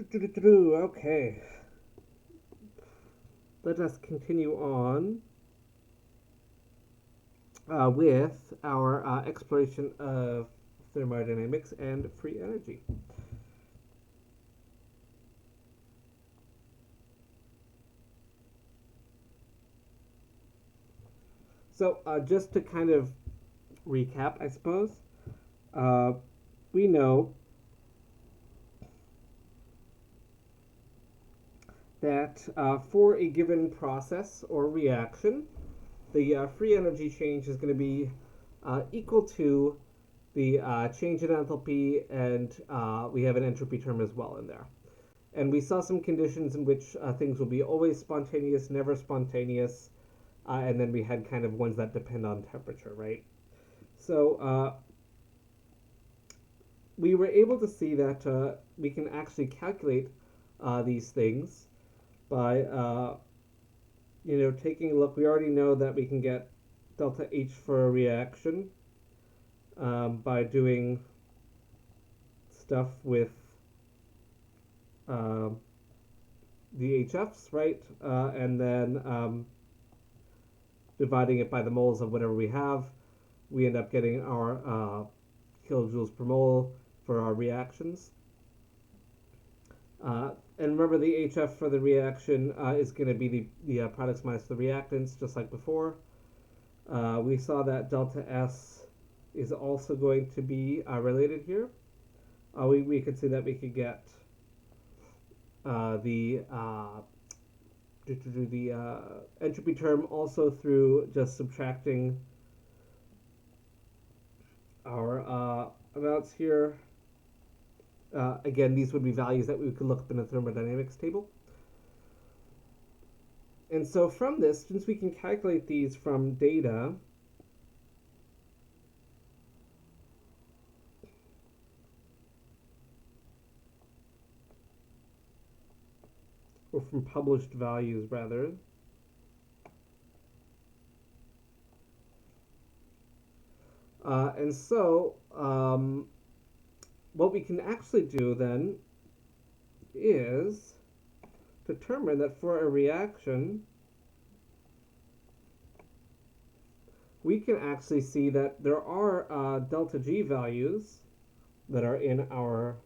Okay, let us continue on with our exploration of thermodynamics and free energy. So, just to kind of recap, I suppose, uh, we know that for a given process or reaction, the free energy change is going to be equal to the change in enthalpy, and we have an entropy term as well in there. And we saw some conditions in which things will be always spontaneous, never spontaneous, and then we had kind of ones that depend on temperature, right? So we were able to see that we can actually calculate these things by taking a look. We already know that we can get delta H for a reaction by doing stuff with uh, the HFs, right? And then dividing it by the moles of whatever we have, we end up getting our kilojoules per mole for our reactions. And remember, the HF for the reaction is going to be the products minus the reactants, just like before. We saw that delta S is also going to be related here. We could see that we could get the entropy term also through just subtracting our amounts here. Again, these would be values that we could look up in the thermodynamics table. And so from this, since we can calculate these from data, or from published values rather, and so what we can actually do then is determine that for a reaction, we can actually see that there are delta G values that are in our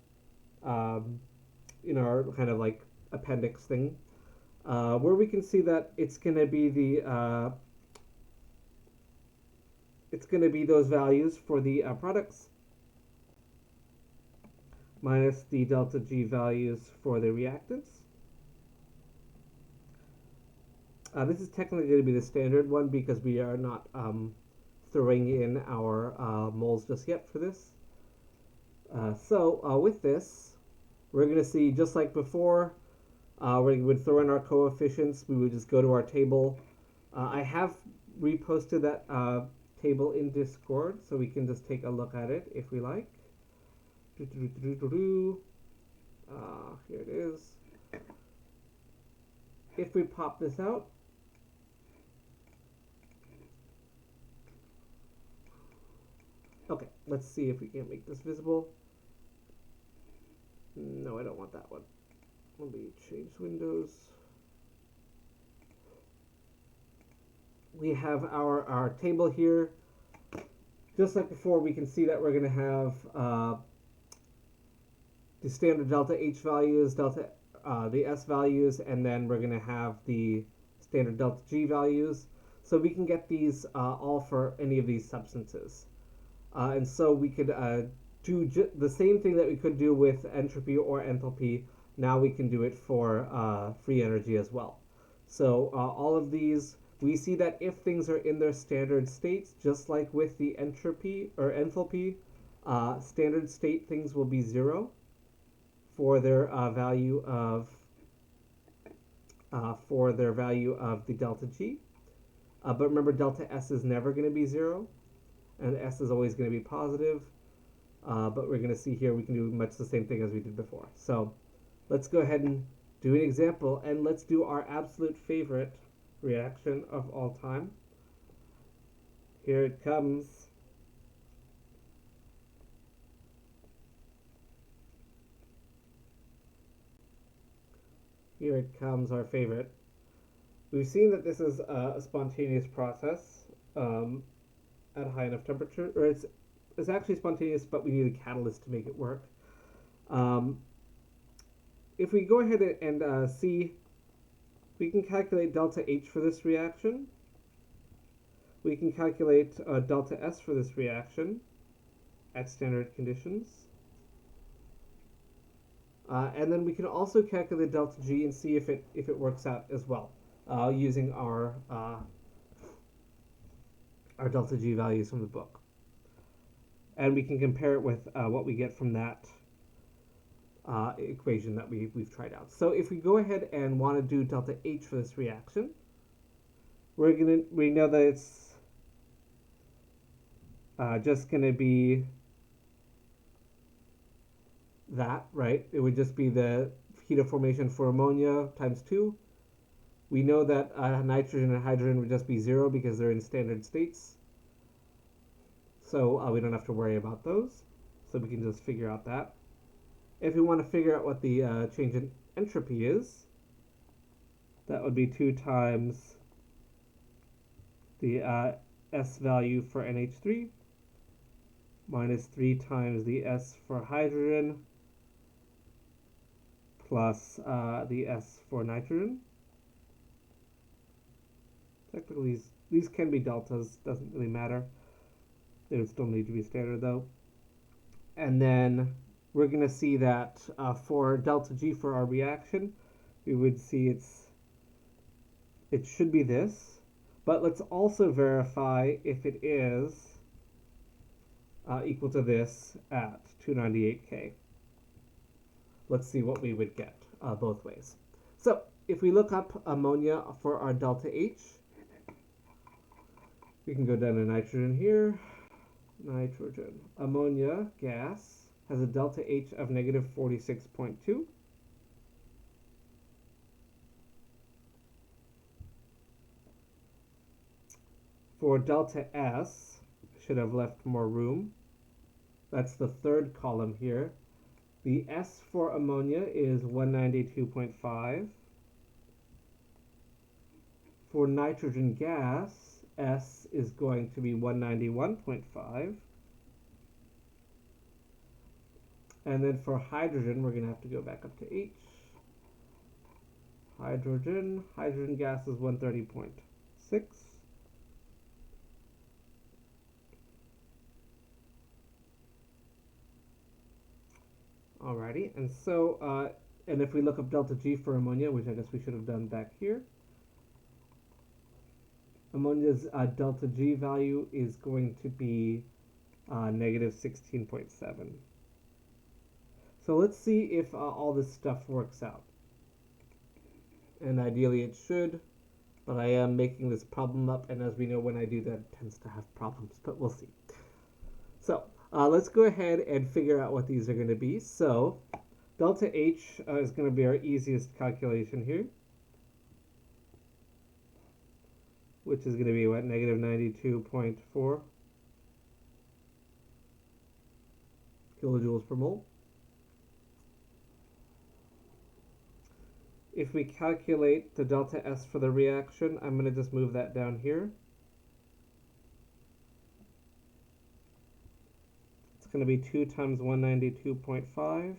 kind of like appendix thing, where we can see that it's going to be those values for the products minus the delta G values for the reactants. This is technically going to be the standard one because we are not throwing in our moles just yet for this. So with this, we're going to see, just like before, we would throw in our coefficients. We would just go to our table. I have reposted that table in Discord, so we can just take a look at it if we like. Here it is. If we pop this out, okay, let's see if we can make this visible. No, I don't want that one. Let me change windows. We have our table here. Just like before, we can see that we're going to have the standard delta H values, the S values, and then we're going to have the standard delta G values. So we can get these all for any of these substances. And so we could do the same thing that we could do with entropy or enthalpy. Now we can do it for free energy as well. So all of these, we see that if things are in their standard states, just like with the entropy or enthalpy, standard state things will be 0 for their value of the delta G. But remember, delta S is never going to be 0, and S is always going to be positive. But we're going to see here we can do much the same thing as we did before. So let's go ahead and do an example, and let's do our absolute favorite reaction of all time. Here it comes. Here it comes, our favorite. We've seen that this is a spontaneous process at a high enough temperature, or it's actually spontaneous, but we need a catalyst to make it work. Um, if we go ahead and see, we can calculate delta H for this reaction. We can calculate delta S for this reaction at standard conditions. And then we can also calculate delta G and see if it works out as well using our delta G values from the book. And we can compare it with what we get from that equation that we've tried out. So if we go ahead and want to do delta H for this reaction, we know that it's just going to be that, right? It would just be the heat of formation for ammonia times 2. We know that nitrogen and hydrogen would just be 0 because they're in standard states. So we don't have to worry about those. So we can just figure out that. If we want to figure out what the change in entropy is, that would be 2 times the S value for NH3 minus 3 times the S for hydrogen plus the S for nitrogen. Technically, these can be deltas, doesn't really matter. They would still need to be standard though. And then we're going to see that for delta G for our reaction, we would see it should be this. But let's also verify if it is equal to this at 298K. Let's see what we would get both ways. So if we look up ammonia for our delta H, we can go down to nitrogen here. Nitrogen. Ammonia gas has a delta H of negative 46.2. For delta S, I should have left more room. That's the third column here. The S for ammonia is 192.5. For nitrogen gas, S is going to be 191.5. And then for hydrogen, we're going to have to go back up to H. Hydrogen gas is 130.6. Alrighty, and so, and if we look up delta G for ammonia, which I guess we should have done back here, ammonia's delta G value is going to be negative 16.7. So let's see if all this stuff works out. And ideally it should, but I am making this problem up, and as we know, when I do that, it tends to have problems, but we'll see. So let's go ahead and figure out what these are going to be. So delta H is going to be our easiest calculation here, which is going to be what, negative 92.4 kilojoules per mole. If we calculate the delta S for the reaction, I'm going to just move that down here. It's going to be 2 times 192.5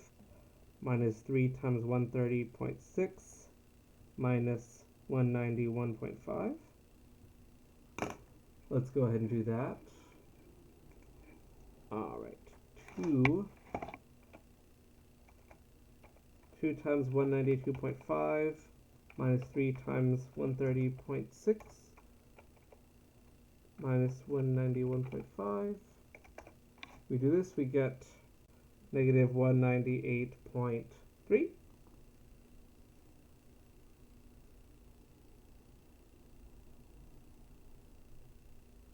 minus 3 times 130.6 minus 191.5. Let's go ahead and do that. All right, 2 times 192.5 minus 3 times 130.6 minus 191.5. We do this, we get negative 198.3.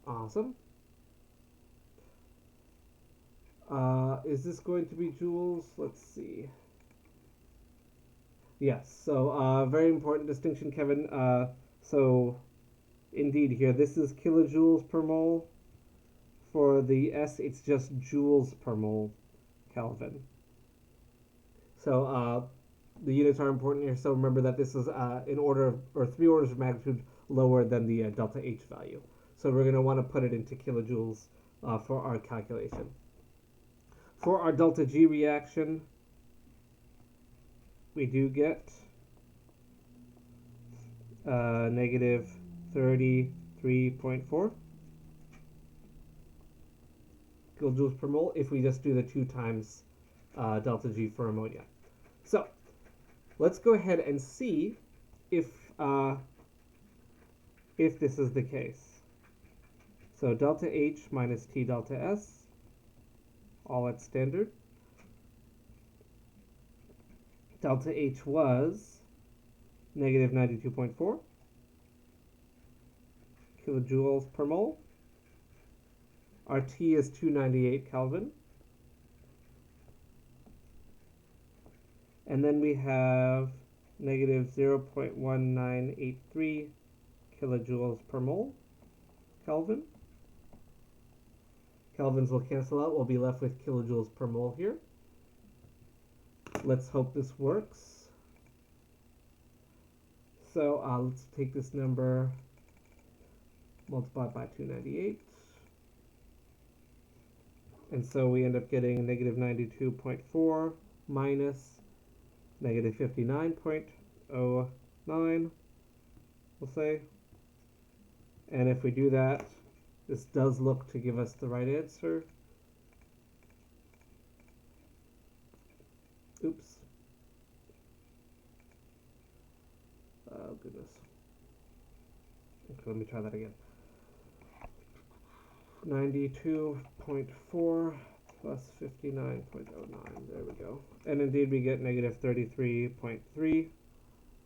Awesome. Is this going to be joules? Let's see. Yes, so very important distinction, Kevin. So indeed here, this is kilojoules per mole. For the S, it's just joules per mole Kelvin. So the units are important here, so remember that this is in order of, or 3 orders of magnitude lower than the delta H value. So we're going to want to put it into kilojoules for our calculation. For our delta G reaction, we do get negative 33.4 kilojoules per mole if we just do the 2 times delta G for ammonia. So let's go ahead and see if this is the case. So delta H minus T delta S, all at standard. Delta H was negative 92.4 kilojoules per mole. Our T is 298 Kelvin. And then we have negative 0.1983 kilojoules per mole Kelvin. Kelvins will cancel out. We'll be left with kilojoules per mole here. Let's hope this works. So let's take this number, multiply by 298. And so we end up getting negative 92.4 minus negative 59.09, we'll say. And if we do that, this does look to give us the right answer. Oops. Oh, goodness. Okay, let me try that again. 92.4 plus 59.09. There we go. And indeed, we get negative 33.3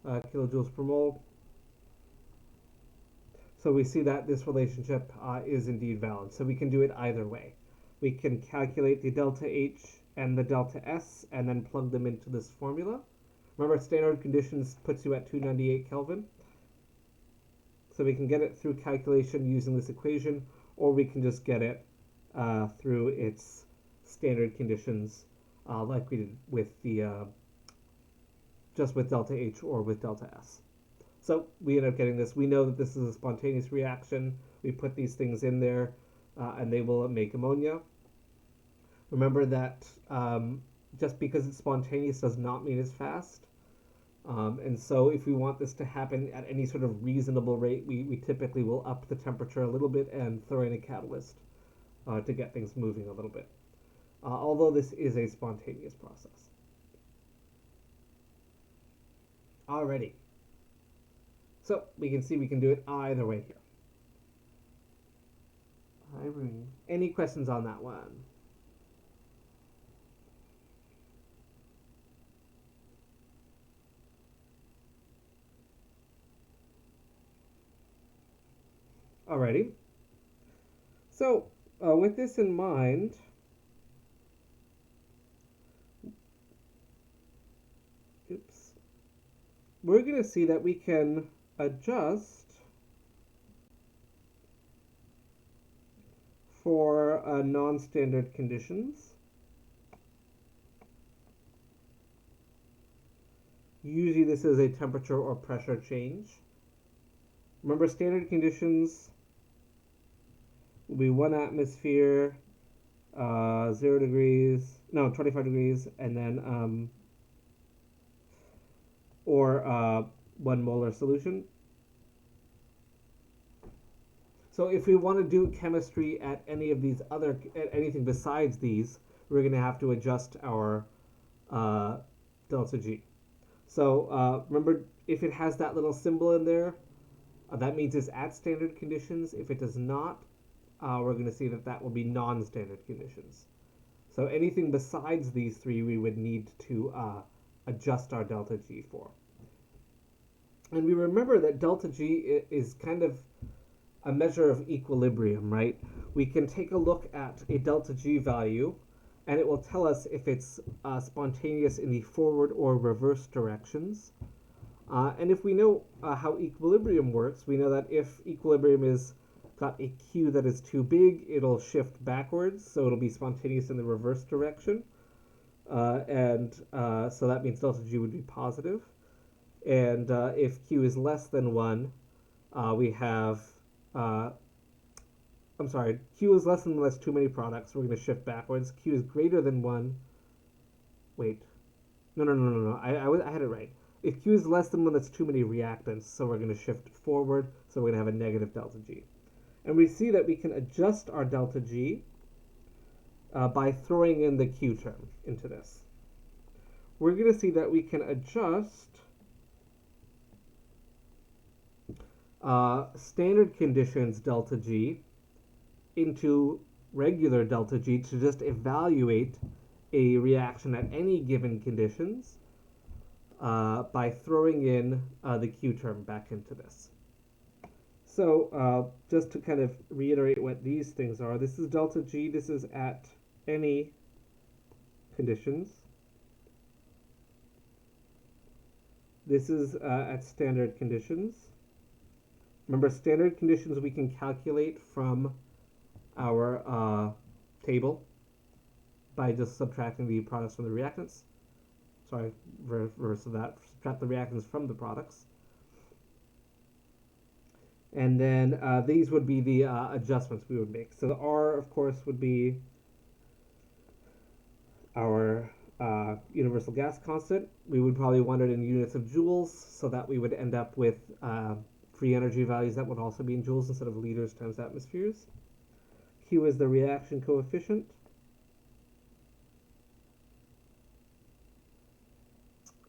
kilojoules per mole. So we see that this relationship is indeed valid. So we can do it either way. We can calculate the delta H and the delta S and then plug them into this formula. Remember, standard conditions puts you at 298 Kelvin. So we can get it through calculation using this equation, or we can just get it through its standard conditions like we did with the just with delta H or with delta S. So we end up getting this. We know that this is a spontaneous reaction. We put these things in there and they will make ammonia. Remember that just because it's spontaneous does not mean it's fast. And so if we want this to happen at any sort of reasonable rate, we typically will up the temperature a little bit and throw in a catalyst to get things moving a little bit. Although this is a spontaneous process. Alrighty. So we can see we can do it either way here. Irene. Any questions on that one? Alrighty. So with this in mind, we're going to see that we can adjust for non-standard conditions. Usually this is a temperature or pressure change. Remember, standard conditions will be 1 atmosphere, 0 degrees, no, 25 degrees, and then, or 1 molar solution. So if we want to do chemistry at any of these other, at anything besides these, we're going to have to adjust our delta G. So remember, if it has that little symbol in there, that means it's at standard conditions. If it does not, we're going to see that that will be non-standard conditions. So anything besides these three, we would need to adjust our delta G for. And we remember that delta G is kind of a measure of equilibrium, right? We can take a look at a delta G value, and it will tell us if it's spontaneous in the forward or reverse directions. And if we know how equilibrium works, we know that if equilibrium is got a Q that is too big, it'll shift backwards, so it'll be spontaneous in the reverse direction. So that means delta G would be positive. And if Q is less than 1, we have, uh, I'm sorry, Q is less than 1, that's too many products. We're going to shift backwards. Q is greater than 1. Wait. No. I had it right. If Q is less than 1, that's too many reactants. So we're going to shift forward. So we're going to have a negative delta G. And we see that we can adjust our delta G by throwing in the Q term into this. We're going to see that we can adjust standard conditions delta G into regular delta G to just evaluate a reaction at any given conditions by throwing in the Q term back into this. So just to kind of reiterate what these things are, this is delta G, this is at any conditions. This is at standard conditions. Remember, standard conditions we can calculate from our table by just subtracting the products from the reactants. Sorry, reverse of that. Subtract the reactants from the products. And then these would be the adjustments we would make. So the R, of course, would be our universal gas constant. We would probably want it in units of joules, so that we would end up with free energy values that would also be in joules instead of liters times atmospheres. Q is the reaction coefficient.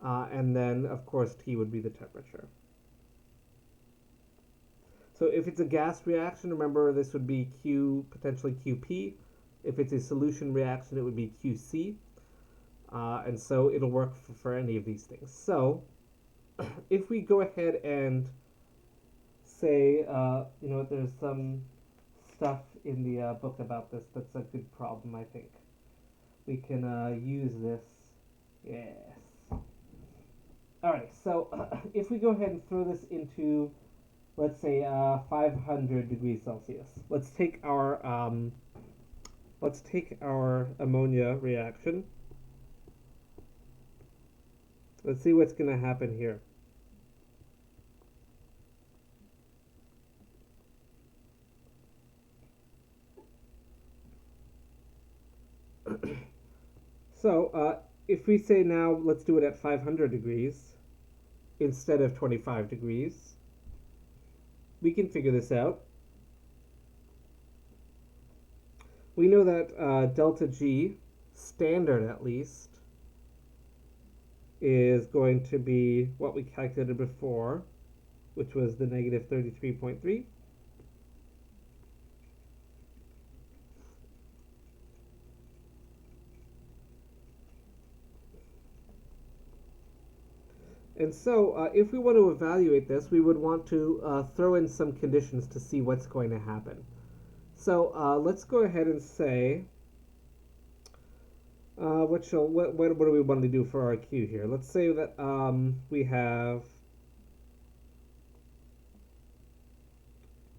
And then, of course, T would be the temperature. So if it's a gas reaction, remember this would be Q, potentially QP. If it's a solution reaction, it would be QC. And so it'll work for any of these things. So if we go ahead and say, you know, there's some stuff in the book about this that's a good problem, I think. We can use this. Yes. Alright, so if we go ahead and throw this into, let's say, 500 degrees Celsius. Let's take our ammonia reaction. Let's see what's going to happen here. So if we say now, let's do it at 500 degrees instead of 25 degrees, we can figure this out. We know that delta G, standard at least, is going to be what we calculated before, which was the negative 33.3. And so if we want to evaluate this, we would want to throw in some conditions to see what's going to happen. So let's go ahead and say, what do we want to do for our Q here? Let's say that we have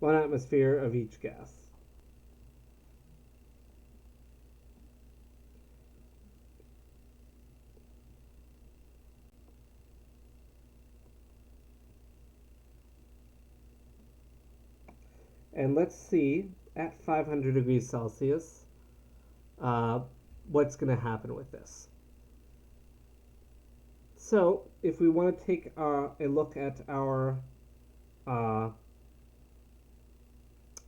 1 atmosphere of each gas. And let's see, at 500 degrees Celsius, what's going to happen with this. So if we want to take a look at our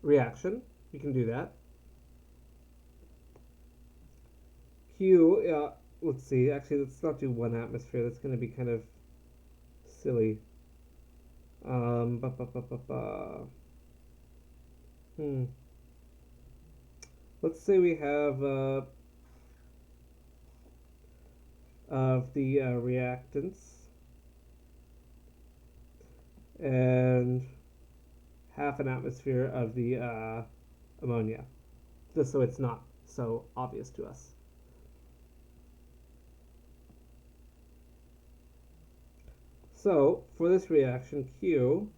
reaction, we can do that. Q, let's see, actually let's not do 1 atmosphere, that's going to be kind of silly. Let's say we have of the reactants and half an atmosphere of the ammonia, just so it's not so obvious to us. So for this reaction, Q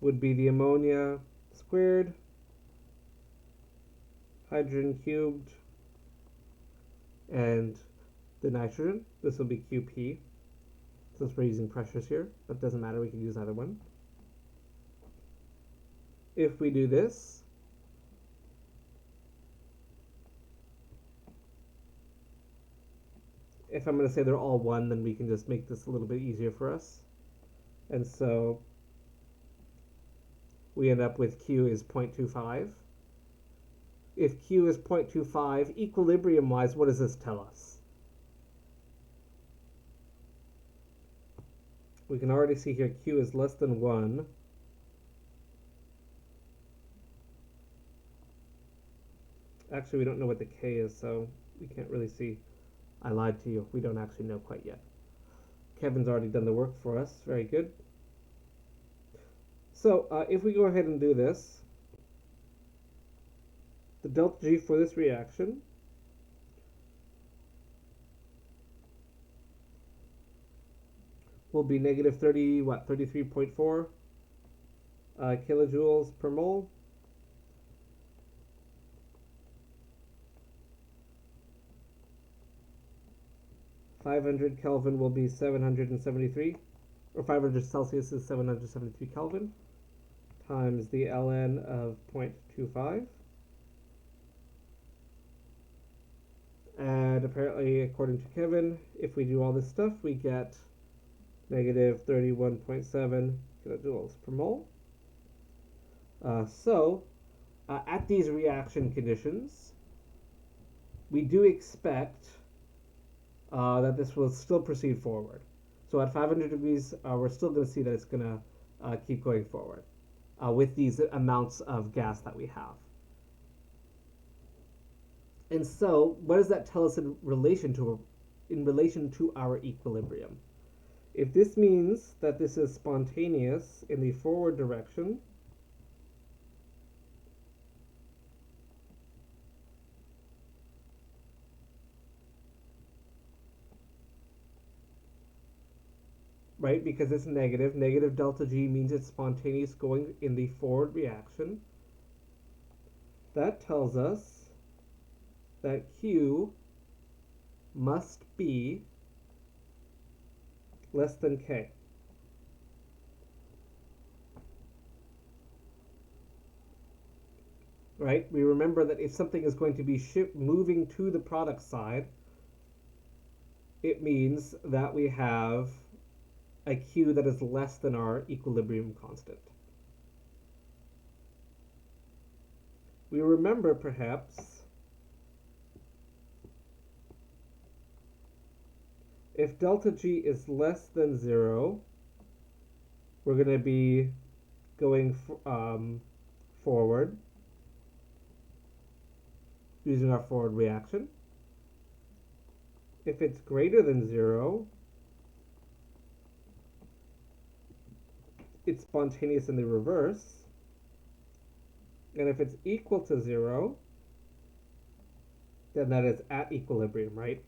would be the ammonia squared hydrogen cubed, and the nitrogen. This will be QP, since we're using pressures here, but it doesn't matter, we can use either one. If we do this, if I'm going to say they're all 1, then we can just make this a little bit easier for us. And so we end up with Q is 0.25. If Q is 0.25, equilibrium-wise, what does this tell us? We can already see here Q is less than 1. Actually, we don't know what the K is, so we can't really see. I lied to you. We don't actually know quite yet. Kevin's already done the work for us. Very good. So if we go ahead and do this, the delta G for this reaction will be negative 33.4 kilojoules per mole. .500 Kelvin will be 773, or 500 Celsius is 773 Kelvin, times the ln of 0.25. And apparently, according to Kevin, if we do all this stuff, we get negative 31.7 kilojoules per mole. At these reaction conditions, we do expect that this will still proceed forward. So at 500 degrees, we're still going to see that it's going to keep going forward with these amounts of gas that we have. And so, what does that tell us in relation to our equilibrium? If this means that this is spontaneous in the forward direction, right, because it's negative. Negative delta G means it's spontaneous going in the forward reaction. That tells us that Q must be less than K. Right? We remember that if something is going to be moving to the product side, it means that we have a Q that is less than our equilibrium constant. We remember perhaps if delta G is less than 0, we're going to be going forward using our forward reaction. If it's greater than 0, it's spontaneous in the reverse. And if it's equal to 0, then that is at equilibrium, right?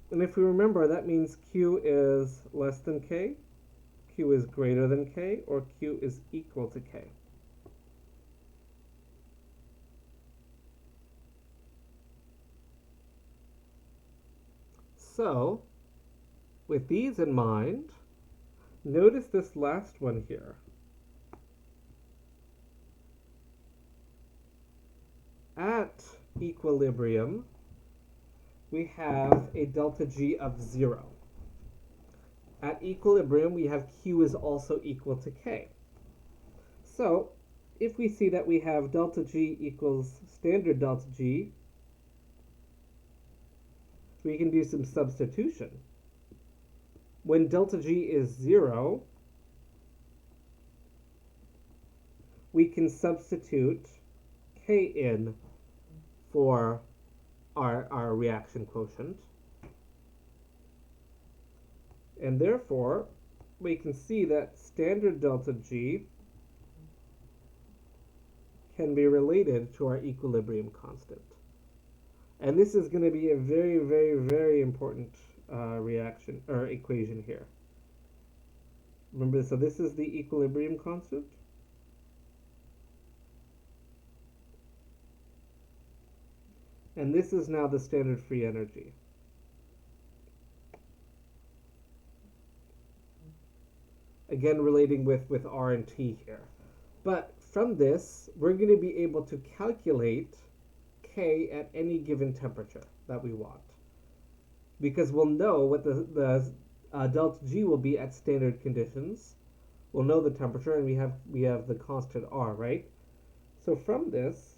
And if we remember, that means Q is less than K, Q is greater than K, or Q is equal to K. So, with these in mind, notice this last one here. At equilibrium, we have a delta G of 0. At equilibrium, we have Q is also equal to K. So, if we see that we have delta G equals standard delta G, we can do some substitution. When delta G is 0, we can substitute K in for our reaction quotient. And therefore, we can see that standard delta G can be related to our equilibrium constant. And this is going to be a very, very, very important reaction or equation here. Remember, so this is the equilibrium constant. And this is now the standard free energy. Again, relating with R and T here. But from this, we're going to be able to calculate K at any given temperature that we want. Because we'll know what the delta G will be at standard conditions. We'll know the temperature, and we have the constant R, right? So from this,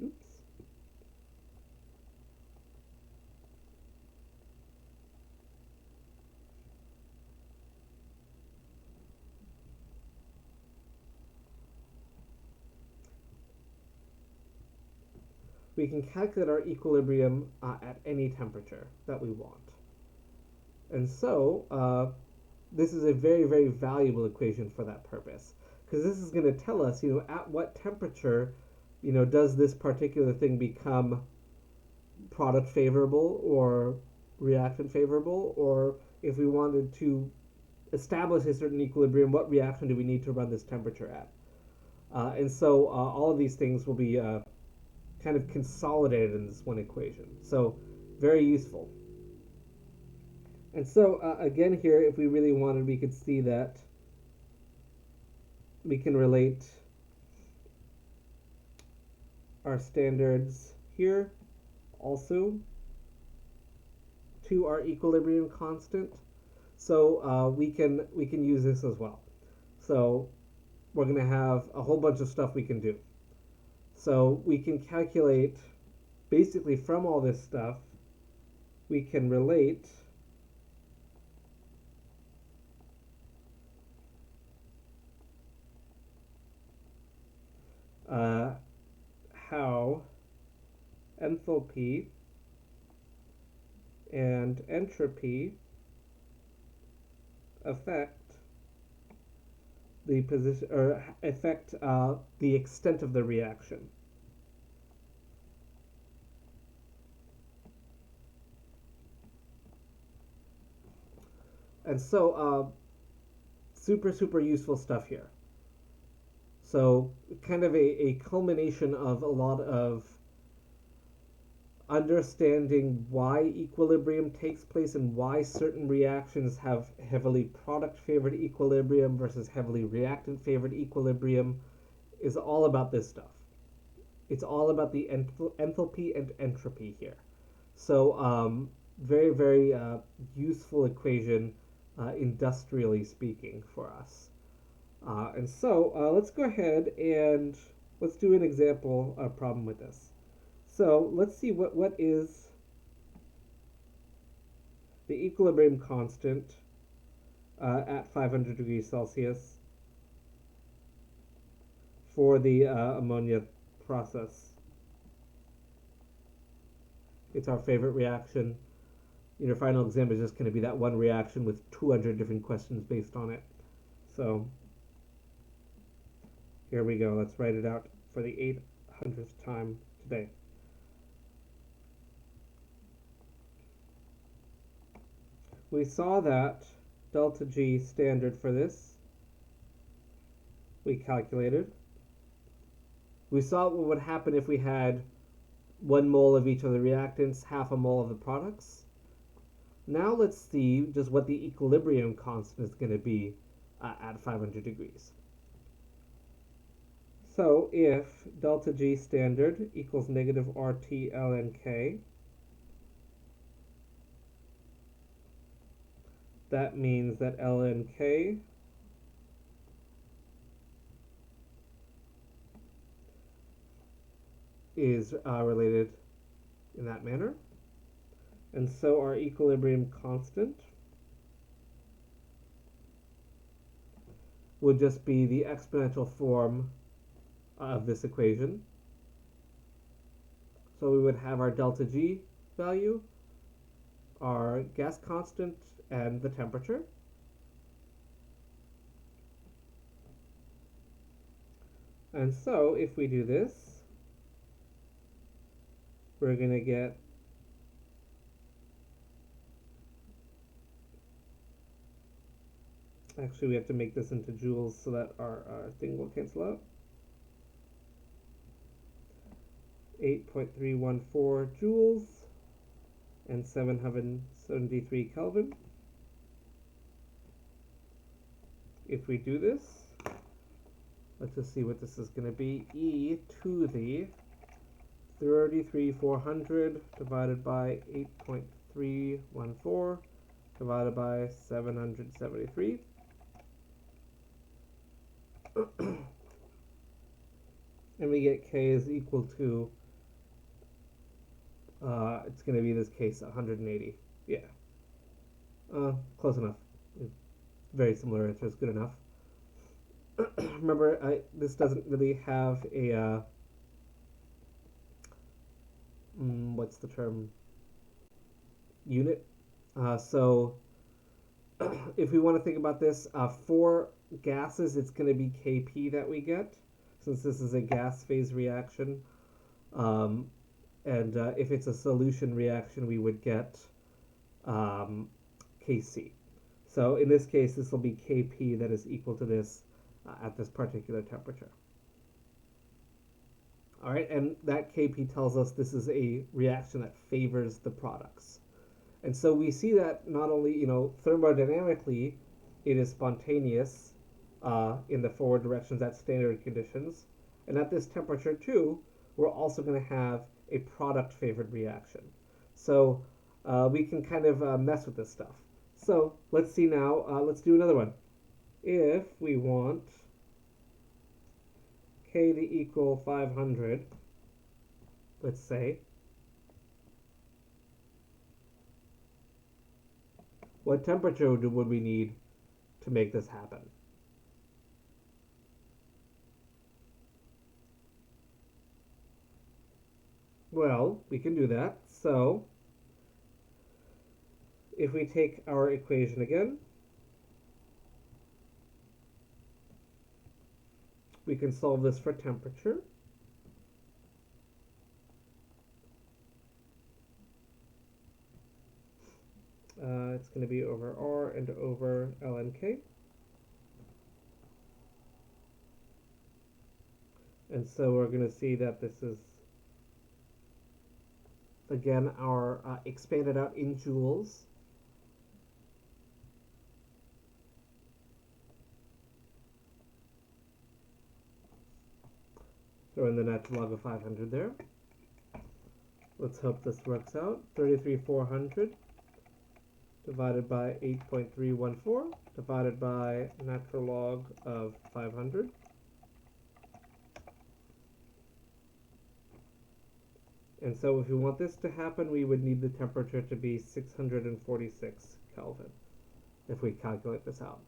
oops, we can calculate our equilibrium at any temperature that we want. And so this is a very, very valuable equation for that purpose, because this is going to tell us, at what temperature, does this particular thing become product favorable or reactant favorable, or if we wanted to establish a certain equilibrium, what reaction do we need to run this temperature at? And so all of these things will be kind of consolidated in this one equation. So very useful. And so again here, if we really wanted, we could see that we can relate our standards here also to our equilibrium constant. So we can use this as well. So we're going to have a whole bunch of stuff we can do. So we can calculate, basically from all this stuff, we can relate how enthalpy and entropy affect the position, or affect the extent of the reaction. And so super useful stuff here. So kind of a culmination of a lot of understanding why equilibrium takes place and why certain reactions have heavily product favored equilibrium versus heavily reactant favored equilibrium is all about this stuff. It's all about the enthalpy and entropy here. So very useful equation, industrially speaking, for us. And so let's go ahead and let's do an example problem with this. So let's see what is the equilibrium constant at 500 degrees Celsius for the ammonia process. It's our favorite reaction. Your final exam is just going to be that one reaction with 200 different questions based on it. So here we go. Let's write it out for the 800th time today. We saw that delta G standard for this, we calculated. We saw what would happen if we had 1 mole of each of the reactants, half a mole of the products. Now let's see just what the equilibrium constant is going to be at 500 degrees. So if delta G standard equals negative RT ln K, that means that ln K is related in that manner. And so our equilibrium constant would just be the exponential form of this equation. So we would have our delta G value, our gas constant, and the temperature. And so if we do this, we're going to get Actually, we have to make this into joules so that our thing will cancel out. 8.314 joules and 773 Kelvin. If we do this, let's just see what this is going to be. E to the 33,400 divided by 8.314 divided by 773. And we get K is equal to, it's going to be in this case 180. Yeah. Close enough. Very similar answer is good enough. Remember, this doesn't really have a, what's the term? Unit. So if we want to think about this, for gases, it's going to be Kp that we get, since this is a gas phase reaction. And if it's a solution reaction, we would get Kc. So in this case, this will be Kp that is equal to this at this particular temperature. All right, and that Kp tells us this is a reaction that favors the products. And so we see that not only, thermodynamically, it is spontaneous in the forward directions at standard conditions, and at this temperature too, we're also going to have a product favored reaction. So we can kind of mess with this stuff. So let's see now, let's do another one. If we want K to equal 500, let's say, what temperature would we need to make this happen? Well, we can do that. So if we take our equation again, we can solve this for temperature. It's going to be over R and over ln K. And so we're going to see that this is, again, our expanded out in joules. Throw in the natural log of 500 there. Let's hope this works out. 33,400 divided by 8.314 divided by natural log of 500. And so if we want this to happen, we would need the temperature to be 646 Kelvin if we calculate this out.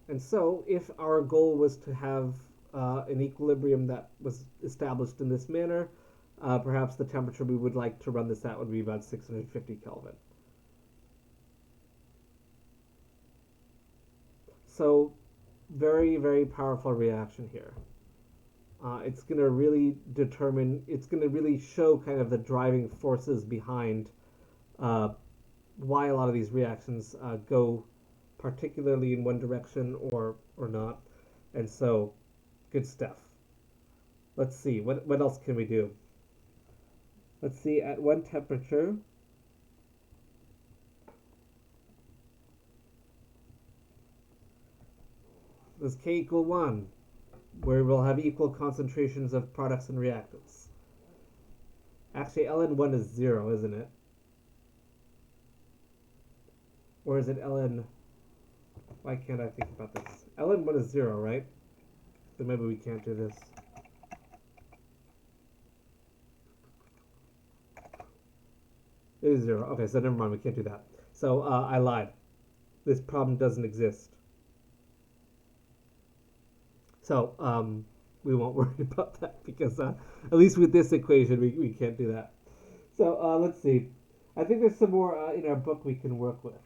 And so if our goal was to have an equilibrium that was established in this manner, perhaps the temperature we would like to run this at would be about 650 Kelvin. So very, very powerful reaction here. It's going to really determine, it's going to really show kind of the driving forces behind why a lot of these reactions go particularly in one direction or not. And so, good stuff. Let's see, what else can we do? Let's see, at one temperature, does K equal 1, where we'll have equal concentrations of products and reactants. Actually, ln1 is 0, isn't it? Or is it ln... Why can't I think about this? ln1 is 0, right? So maybe we can't do this. It is 0. Okay, so never mind, we can't do that. So I lied. This problem doesn't exist. So we won't worry about that because at least with this equation we can't do that. So let's see. I think there's some more in our book we can work with.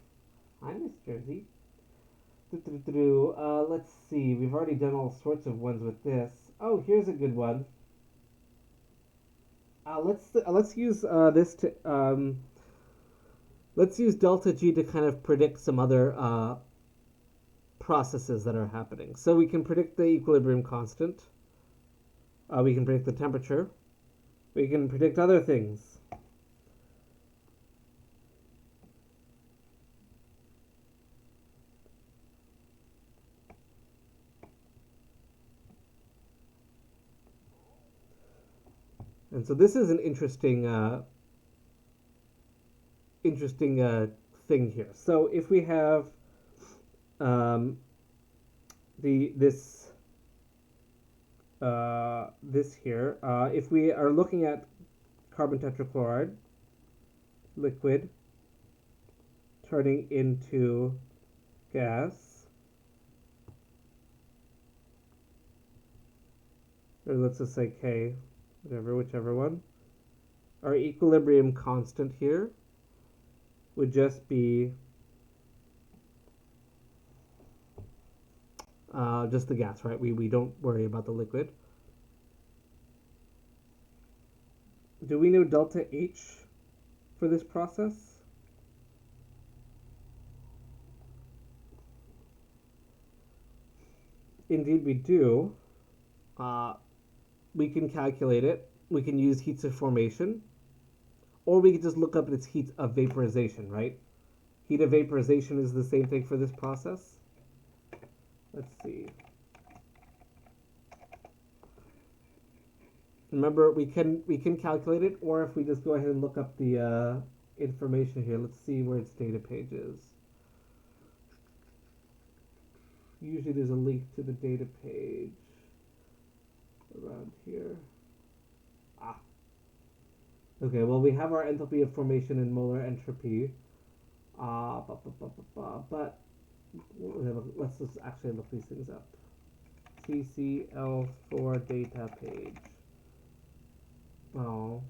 Hi, Miss Jersey. Let's see. We've already done all sorts of ones with this. Oh, here's a good one. Let's use this to Let's use delta G to kind of predict some other processes that are happening. So we can predict the equilibrium constant. We can predict the temperature. We can predict other things. And so this is an interesting thing here. So if we have this here, if we are looking at carbon tetrachloride liquid turning into gas, or let's just say K, whichever one, our equilibrium constant here would just be just the gas, right? We don't worry about the liquid. Do we know delta H for this process? Indeed we do. We can calculate it. We can use heats of formation, or we can just look up its heat of vaporization, right? Heat of vaporization is the same thing for this process. Let's see. Remember, we can calculate it, or if we just go ahead and look up the information here. Let's see where its data page is. Usually there's a link to the data page around here. Okay, well, we have our enthalpy of formation and molar entropy. But let's just actually look these things up. CCL4 data page. Oh.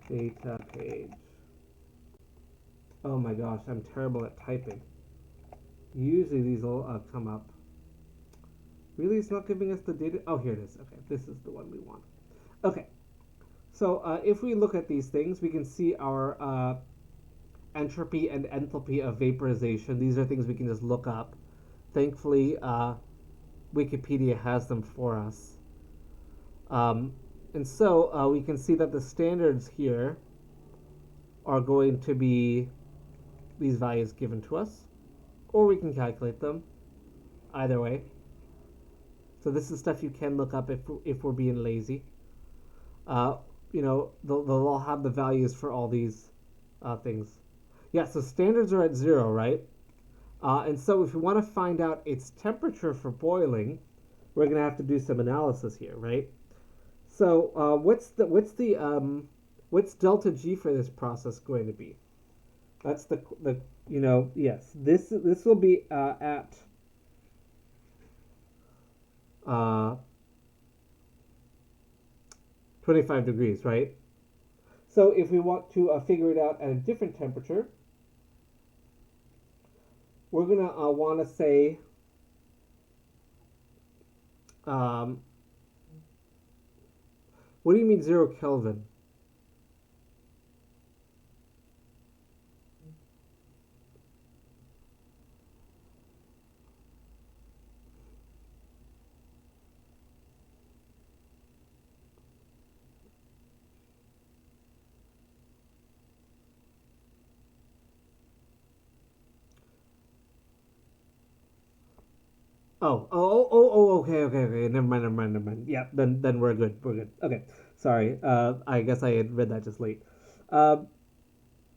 Data page. Oh my gosh, I'm terrible at typing. Usually these will come up. Really, it's not giving us the data? Oh, here it is. Okay, this is the one we want. Okay, so if we look at these things, we can see our entropy and enthalpy of vaporization. These are things we can just look up. Thankfully, Wikipedia has them for us. And so we can see that the standards here are going to be these values given to us, or we can calculate them. Either way. So this is stuff you can look up if we're being lazy. You know, they'll all have the values for all these things. Yeah, so standards are at 0, right? And so if we want to find out its temperature for boiling, we're going to have to do some analysis here, right? So what's delta G for this process going to be? That's the you know, yes, this will be at 25 degrees, right? So if we want to figure it out at a different temperature, we're going to want to say what do you mean 0 Kelvin? Okay. Never mind. Yeah, then we're good. We're good. Okay, sorry. I guess I had read that just late. We're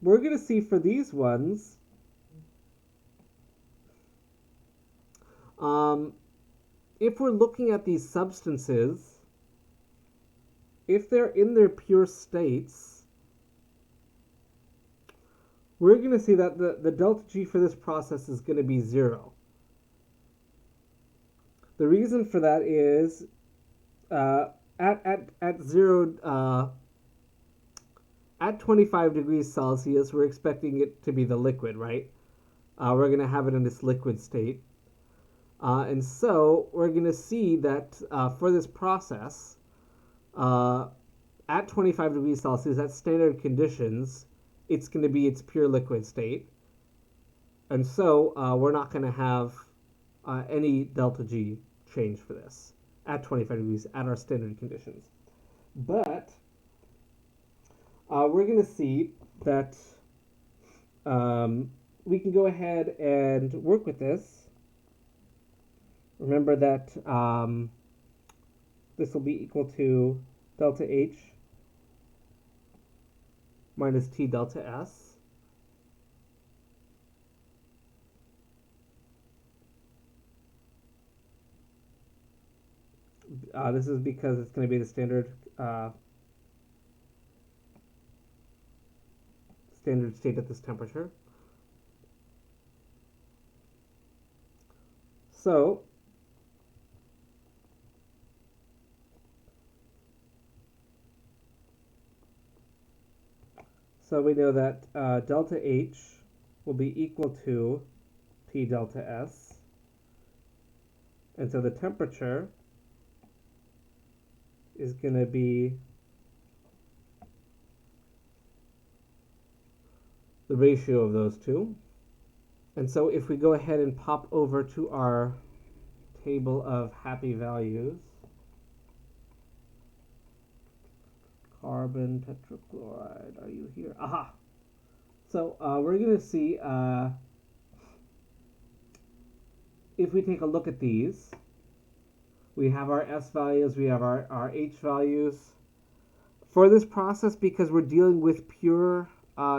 gonna see for these ones. If we're looking at these substances, if they're in their pure states, we're gonna see that the delta G for this process is gonna be 0. The reason for that is at 0 at 25 degrees Celsius, we're expecting it to be the liquid, right? We're going to have it in this liquid state. And so we're going to see that for this process, at 25 degrees Celsius, at standard conditions, it's going to be its pure liquid state. And so we're not going to have any delta G change for this at 25 degrees at our standard conditions. But we're going to see that we can go ahead and work with this. Remember that this will be equal to delta H minus T delta S. This is because it's going to be the standard state at this temperature. So we know that delta H will be equal to T delta S. And so the temperature is going to be the ratio of those two. And so if we go ahead and pop over to our table of happy values, carbon tetrachloride, are you here? Aha! So we're going to see if we take a look at these, we have our S values, we have our H values. For this process, because we're dealing with pure,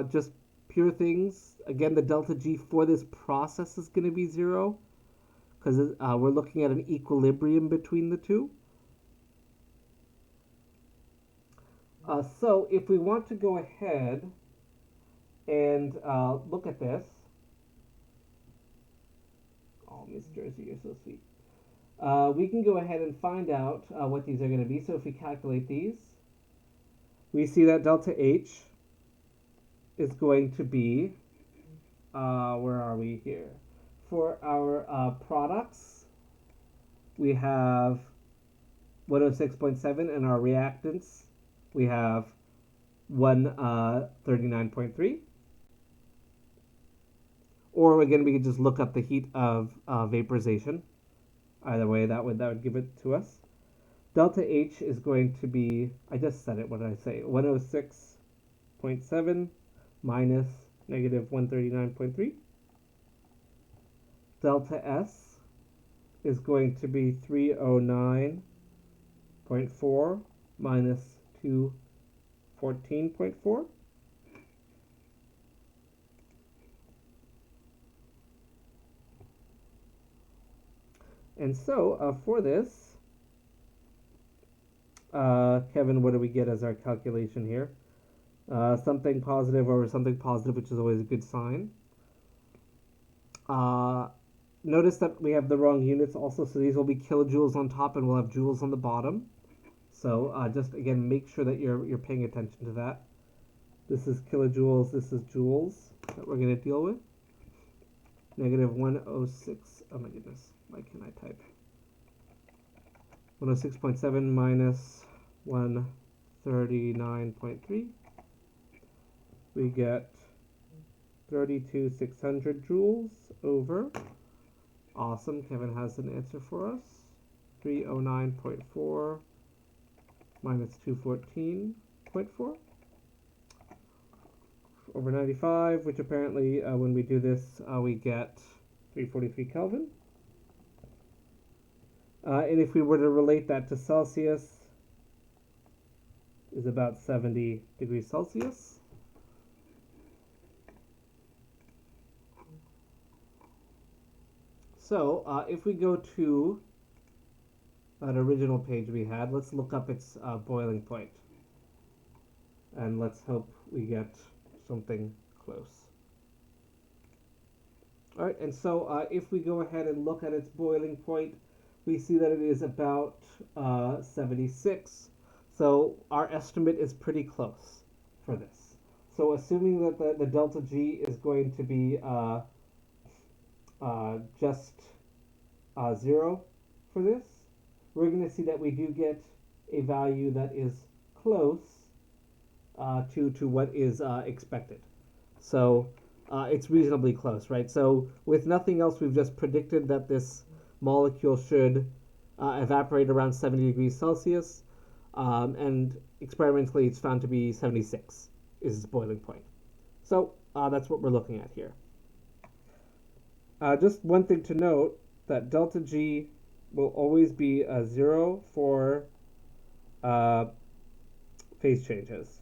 just pure things, again, the delta G for this process is going to be 0, because we're looking at an equilibrium between the two. So if we want to go ahead and look at this, oh, Miss Jersey, you're so sweet. We can go ahead and find out what these are going to be. So if we calculate these, we see that delta H is going to be, where are we here? For our products, we have 106.7, and our reactants, we have 139.3. Or again, we could just look up the heat of vaporization. Either way, that would give it to us. Delta H is going to be, I just said it, what did I say? 106.7 minus negative 139.3. Delta S is going to be 309.4 minus 214.4. And so for this, Kevin, what do we get as our calculation here? Something positive over something positive, which is always a good sign. Notice that we have the wrong units also, so these will be kilojoules on top and we'll have joules on the bottom. So just again, make sure that you're paying attention to that. This is kilojoules, this is joules that we're going to deal with. Negative 106, oh my goodness, why can't I type? 106.7 minus 139.3. We get 32,600 joules over. Awesome, Kevin has an answer for us. 309.4 minus 214.4 over 95, which apparently when we do this, we get 343 Kelvin. And if we were to relate that to Celsius, is about 70 degrees Celsius. So if we go to that original page we had, let's look up its boiling point. And let's hope we get something close. All right, and so if we go ahead and look at its boiling point, we see that it is about 76. So our estimate is pretty close for this. So assuming that the delta G is going to be just 0 for this, we're going to see that we do get a value that is close to what is expected. So it's reasonably close, right? So with nothing else, we've just predicted that this molecule should evaporate around 70 degrees Celsius, and experimentally it's found to be 76 is its boiling point. So that's what we're looking at here. Just one thing to note, that delta G will always be a 0 for uh, phase changes.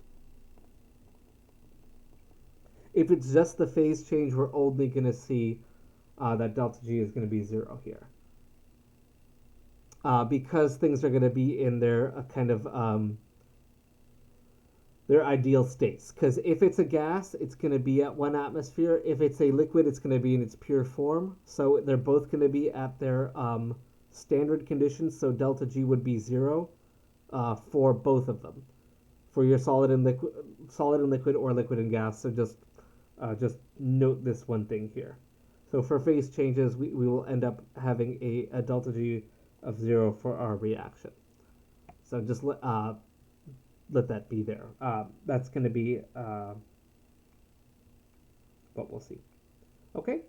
If it's just the phase change, we're only going to see that delta G is going to be 0 here. Because things are going to be in their kind of their ideal states. Because if it's a gas, it's going to be at 1 atmosphere. If it's a liquid, it's going to be in its pure form. So they're both going to be at their standard conditions. So delta G would be 0 for both of them. For your solid and liquid, or liquid and gas. So just note this one thing here. So for phase changes, we will end up having a delta G of 0 for our reaction. So just let that be there. That's going to be what we'll see. Okay?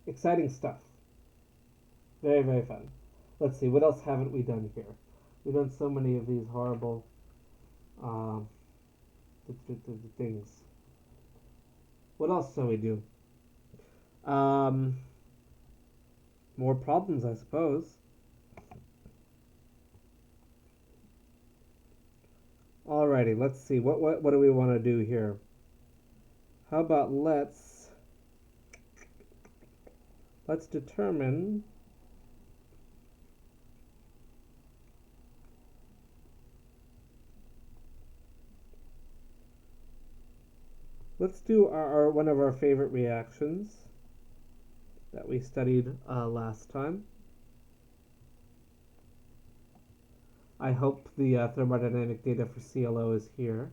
Exciting stuff. Very, very fun. Let's see, what else haven't we done here? We've done so many of these horrible things. What else shall we do? More problems, I suppose. Alrighty, let's see. What do we want to do here? How about let's determine let's do our one of our favorite reactions that we studied last time. I hope the thermodynamic data for CLO is here.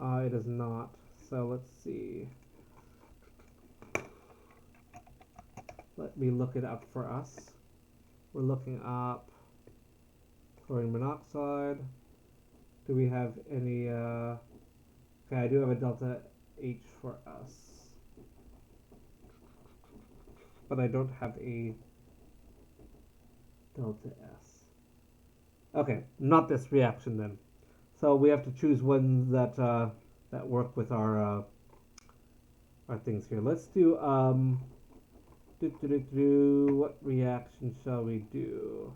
It is not. So let's see. Let me look it up for us. We're looking up chlorine monoxide. Do we have any? Okay, I do have a delta H for us, but I don't have a delta S. Okay, not this reaction then. So we have to choose ones that that work with our things here. Let's do what reaction shall we do?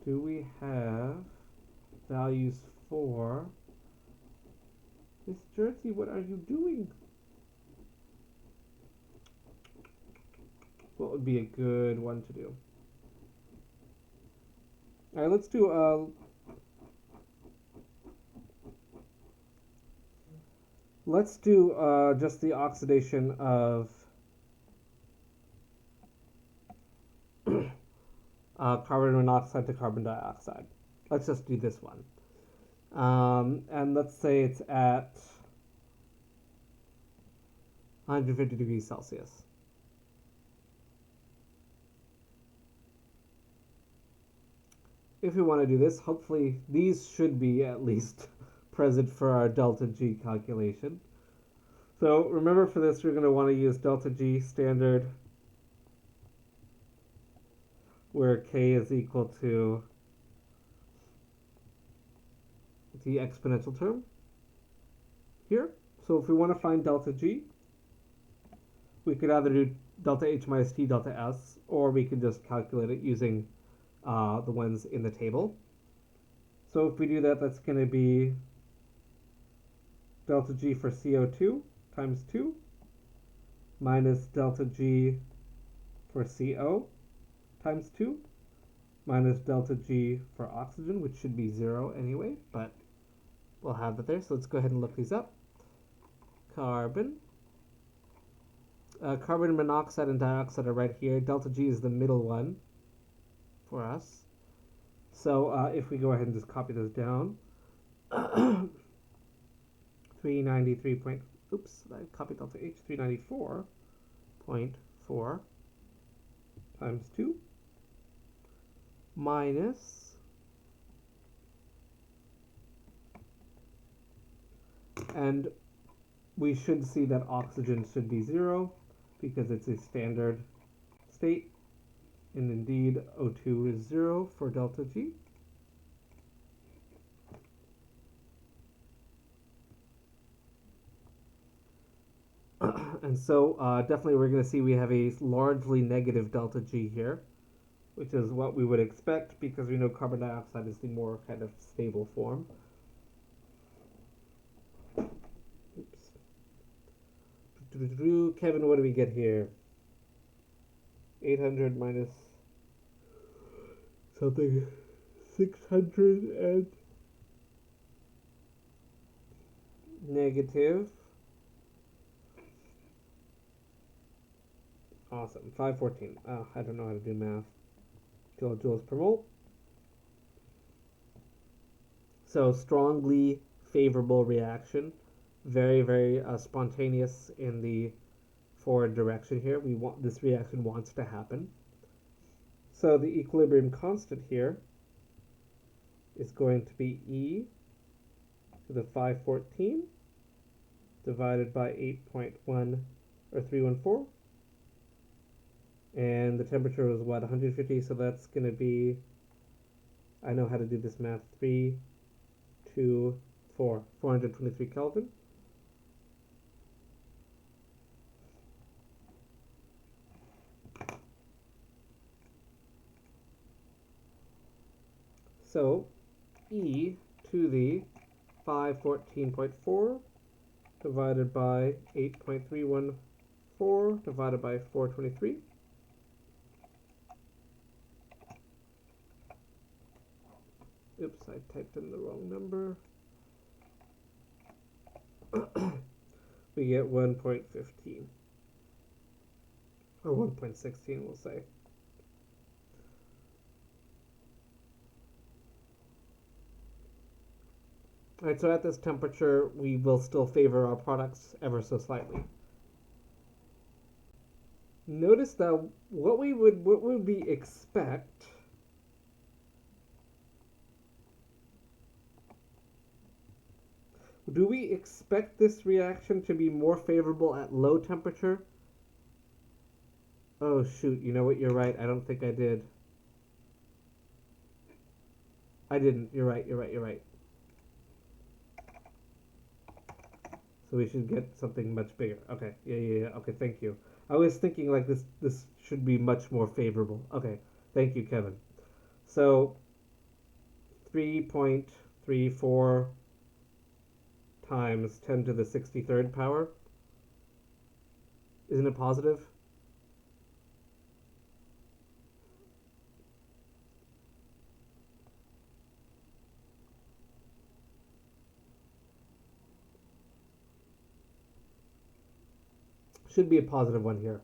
Do we have values for Miss Jersey? What are you doing? What would be a good one to do? All right, let's do just the oxidation of carbon monoxide to carbon dioxide. Let's just do this one. And let's say it's at 150 degrees Celsius. If we want to do this, hopefully these should be at least present for our delta G calculation. So remember, for this we're going to want to use delta G standard, where K is equal to the exponential term here. So if we want to find delta G, we could either do delta H minus T delta S, or we could just calculate it using the ones in the table. So if we do that, that's going to be delta G for CO2 times 2 minus delta G for CO times 2 minus delta G for oxygen, which should be 0 anyway, but we'll have that there. So let's go ahead and look these up. Carbon monoxide and dioxide are right here. Delta G is the middle one for us. So if we go ahead and just copy this down, 393. Oops, I copied delta H. 394.4 times 2 minus And we should see that oxygen should be 0 because it's a standard state. And indeed, O2 is 0 for delta G. And so definitely we're going to see we have a largely negative delta G here, which is what we would expect because we know carbon dioxide is the more kind of stable form. Oops. Kevin, what do we get here? 800 minus something 600 and negative. Awesome. 514. I don't know how to do math. Kilojoules per mole. So strongly favorable reaction. Very, very spontaneous in the forward direction here. This reaction wants to happen. So the equilibrium constant here is going to be E to the 514 divided by 8.1 or 314. And the temperature was what, 150, so that's going to be, I know how to do this math, 423 Kelvin. So E to the 514.4 divided by 8.314 divided by 423. Oops, I typed in the wrong number. We get 1.15. Or 1.16, we'll say. Alright, so at this temperature, we will still favor our products ever so slightly. Notice that what would we expect do we expect this reaction to be more favorable at low temperature? Oh shoot, you know what, you're right, I don't think I did. I didn't, you're right. So we should get something much bigger. Okay, yeah, okay, thank you. I was thinking like this should be much more favorable. Okay, thank you, Kevin. So 3.34 times 10 to the 63rd power. Isn't it positive? Should be a positive one here.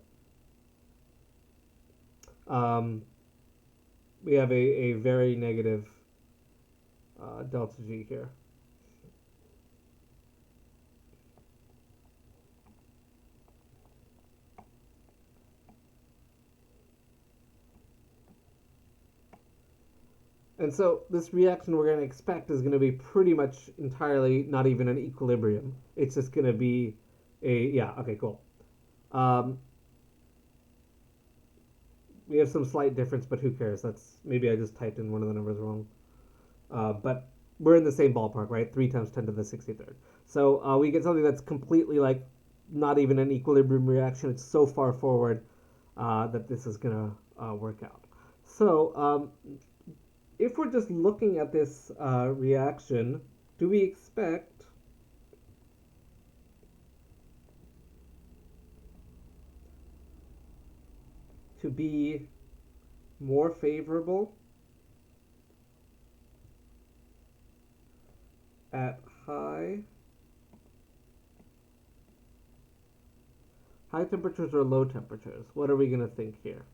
We have a very negative delta G here. And so this reaction we're going to expect is going to be pretty much entirely not even an equilibrium. It's just going to be okay, cool. We have some slight difference, but who cares? Maybe I just typed in one of the numbers wrong. But we're in the same ballpark, right? 3 times 10 to the 63rd. So we get something that's completely like not even an equilibrium reaction. It's so far forward that this is going to work out. So if we're just looking at this reaction, do we expect to be more favorable at high temperatures or low temperatures? What are we going to think here?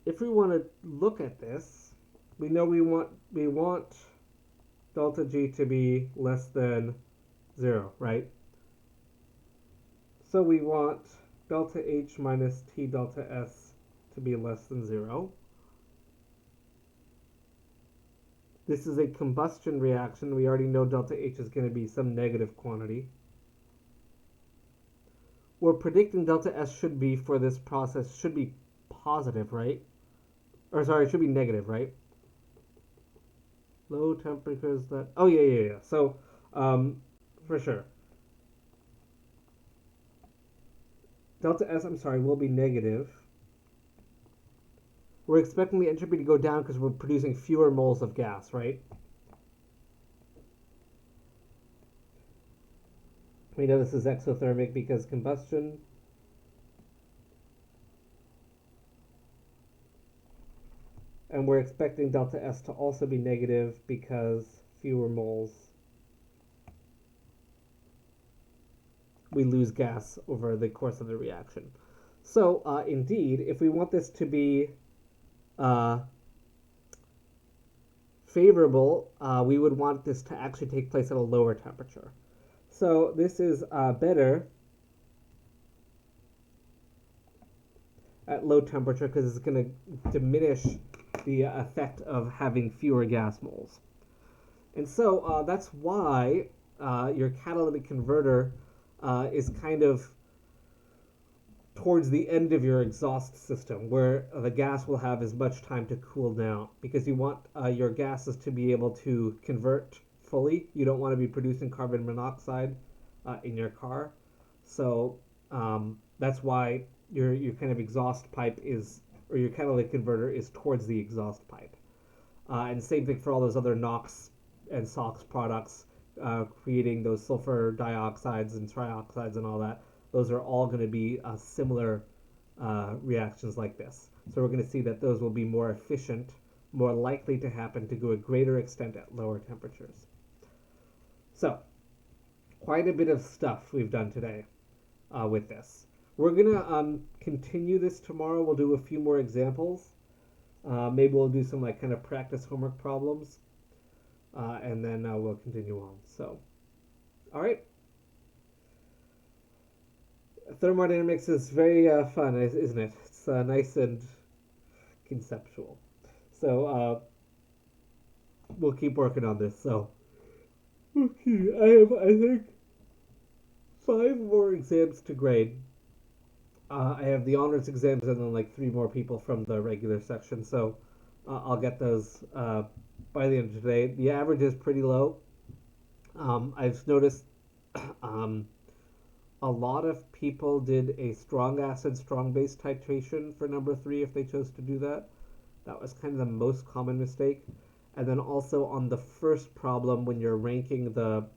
If we want to look at this, we know we want delta G to be less than 0, right? So we want delta H minus T delta S to be less than 0. This is a combustion reaction. We already know delta H is going to be some negative quantity. We're predicting delta S should be, for this process, should be positive, right? Or sorry, it should be negative, right? Low temperatures that... Oh, yeah. So, for sure. Delta S, I'm sorry, will be negative. We're expecting the entropy to go down because we're producing fewer moles of gas, right? We know this is exothermic because combustion. And we're expecting delta S to also be negative because fewer moles. We lose gas over the course of the reaction. So, indeed, if we want this to be favorable, we would want this to actually take place at a lower temperature. So this is better at low temperature because it's going to diminish the effect of having fewer gas moles. And so that's why your catalytic converter is kind of towards the end of your exhaust system, where the gas will have as much time to cool down, because you want your gases to be able to convert fully. You don't want to be producing carbon monoxide in your car. So that's why your kind of exhaust pipe is, or your catalytic converter is towards the exhaust pipe. And same thing for all those other NOx and SOx products, creating those sulfur dioxides and trioxides and all that. Those are all going to be similar reactions like this. So we're going to see that those will be more efficient, more likely to happen to a greater extent at lower temperatures. So, quite a bit of stuff we've done today with this. We're going to continue this tomorrow. We'll do a few more examples. Maybe we'll do some like kind of practice homework problems. And then we'll continue on. So, all right. Thermodynamics is very fun, isn't it? It's nice and conceptual. So we'll keep working on this. So okay, I have, I think, 5 more exams to grade. I have the honors exams and then like 3 more people from the regular section. So I'll get those by the end of today. The average is pretty low. I've noticed a lot of people did a strong acid, strong base titration for number 3 if they chose to do that. That was kind of the most common mistake. And then also on the first problem, when you're ranking the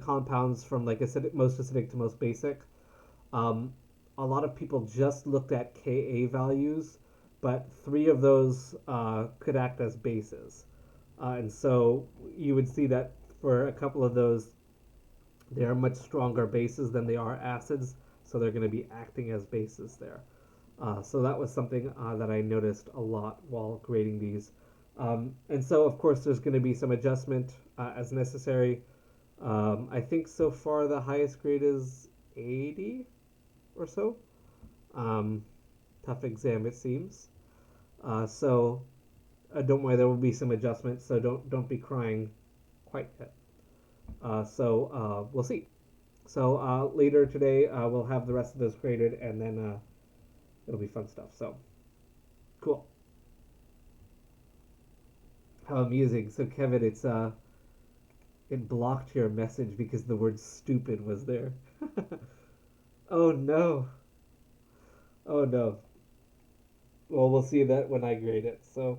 compounds from like acidic, most acidic to most basic, a lot of people just looked at Ka values, but 3 of those could act as bases. And so you would see that for a couple of those, they are much stronger bases than they are acids, so they're going to be acting as bases there. So that was something that I noticed a lot while grading these. And so, of course, there's going to be some adjustment as necessary. I think so far the highest grade is 80 or so. Tough exam, it seems. So don't worry, there will be some adjustments, so don't be crying quite yet. So we'll see. So later today we'll have the rest of those graded, and then it'll be fun stuff. So cool. How amusing. So Kevin, it blocked your message because the word stupid was there. Oh no. Oh no. Well, we'll see that when I grade it. So,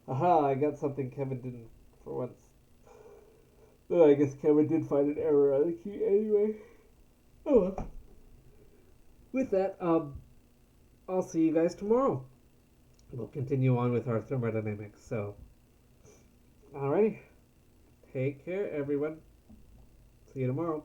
aha, I got something Kevin didn't for once. Oh, I guess Kevin did find an error on the key anyway. Oh well. With that, I'll see you guys tomorrow. We'll continue on with our thermodynamics. So, alrighty. Take care, everyone. See you tomorrow.